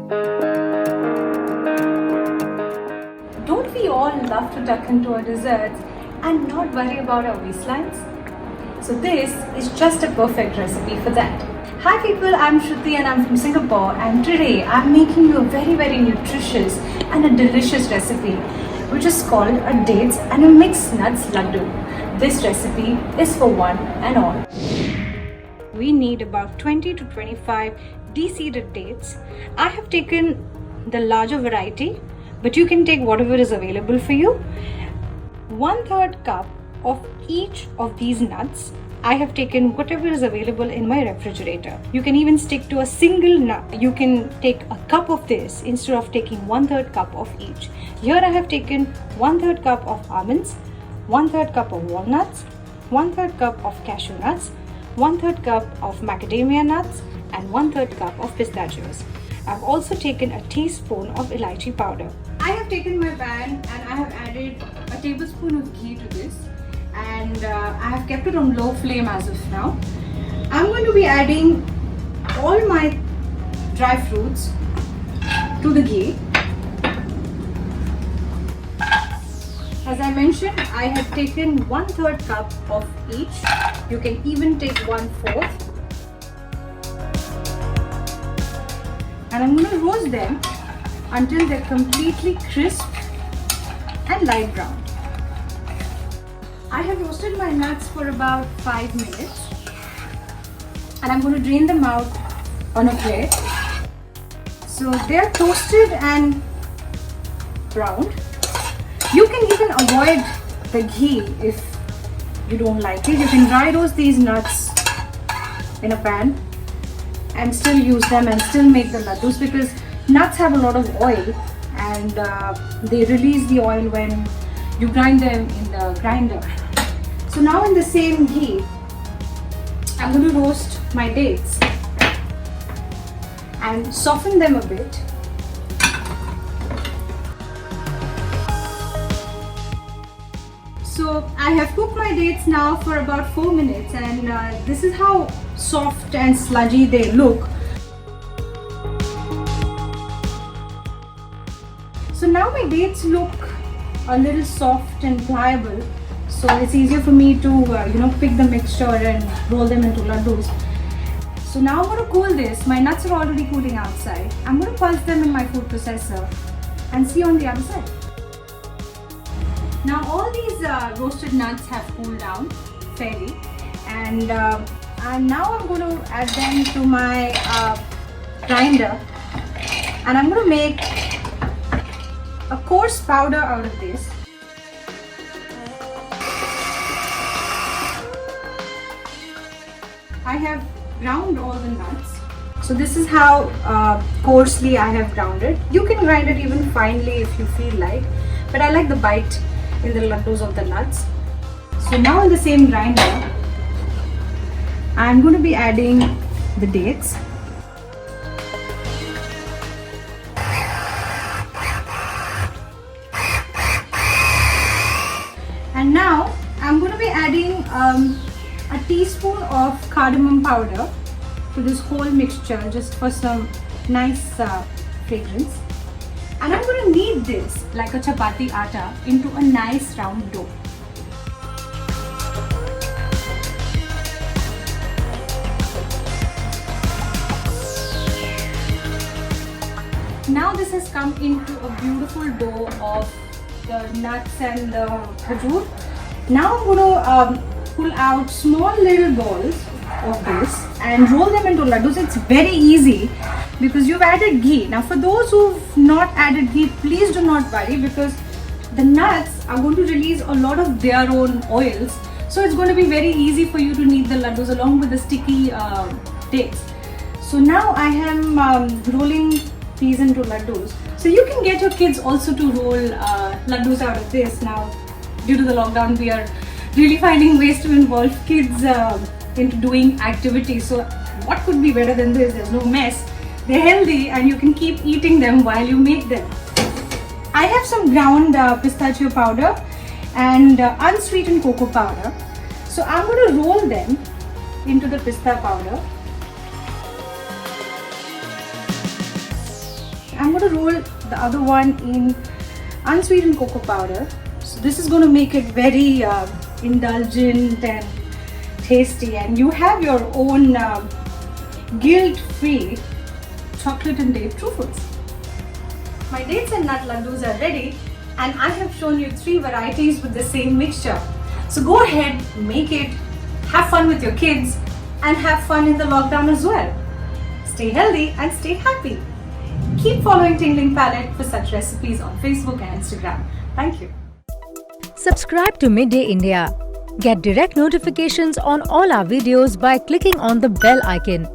Don't we all love to tuck into our desserts and not worry about our waistlines? So this is just a perfect recipe for that. Hi people, I'm Shruti and I'm from Singapore, and today I'm making you a very nutritious and a delicious recipe which is called a dates and a mixed nuts laddu. This recipe is for one and all. We need about 20 to 25 de-seeded dates. I have taken the larger variety, but you can take whatever is available for you. 1/3 cup of each of these nuts. I have taken whatever is available in my refrigerator. You can even stick to a single nut. You can take a cup of this instead of taking 1/3 cup of each. Here I have taken 1/3 cup of almonds, 1/3 cup of walnuts, 1/3 cup of cashew nuts, 1/3 cup of macadamia nuts, and 1/3 cup of pistachios. I've also taken a teaspoon of elaichi powder. I have taken my pan and I have added a tablespoon of ghee to this, and I have kept it on low flame as of now. I'm going to be adding all my dry fruits to the ghee. As I mentioned, I have taken 1/3 cup of each. You can even take 1/4. And I'm going to roast them until they're completely crisp and light brown. I have roasted my nuts for about 5 minutes, and I'm going to drain them out on a plate. So they're toasted and browned. You can even avoid the ghee if you don't like it. You can dry roast these nuts in a pan and still use them and still make the laddus, because nuts have a lot of oil, and they release the oil when you grind them in the grinder. So now in the same ghee, I'm going to roast my dates and soften them a bit. So I have cooked my dates now for about 4 minutes, and this is how soft and sludgy they look. So now my dates look a little soft and pliable, so it's easier for me to pick the mixture and roll them into laddus. So now I'm going to cool this. My nuts are already cooling outside. I'm going to pulse them in my food processor and see on the other side. Now all these roasted nuts have cooled down fairly, and now I'm going to add them to my grinder, and I'm going to make a coarse powder out of this. I have ground all the nuts. So this is how coarsely I have ground it. You can grind it even finely if you feel like, but I like the bite in the laddus of the nuts. So now in the same grinder, I'm going to be adding the dates. And now I'm going to be adding a teaspoon of cardamom powder to this whole mixture, just for some nice fragrance. And I'm going to knead this like a chapati atta into a nice round dough. Now this has come into a beautiful dough of the nuts and the khajur. Now I'm going to pull out small little balls of this and roll them into laddus. It's very easy because you've added ghee. Now for those who've not added ghee, please do not worry, because the nuts are going to release a lot of their own oils. So it's going to be very easy for you to knead the laddus along with the sticky dates. So now I am rolling these into laddus. So you can get your kids also to roll laddus out of this. Now due to the lockdown, we are really finding ways to involve kids into doing activities. So what could be better than this? There's no mess. They're healthy and you can keep eating them while you make them. I have some ground pistachio powder and unsweetened cocoa powder. So I'm going to roll them into the pista powder. I'm going to roll the other one in unsweetened cocoa powder. So this is going to make it very indulgent and tasty, and you have your own guilt-free chocolate and date truffles. My dates and nut laddus are ready, and I have shown you 3 varieties with the same mixture. So go ahead, make it, have fun with your kids, and have fun in the lockdown as well. Stay healthy and stay happy. Keep following Tingling Palette for such recipes on Facebook and Instagram. Thank you. Subscribe to Midday India. Get direct notifications on all our videos by clicking on the bell icon.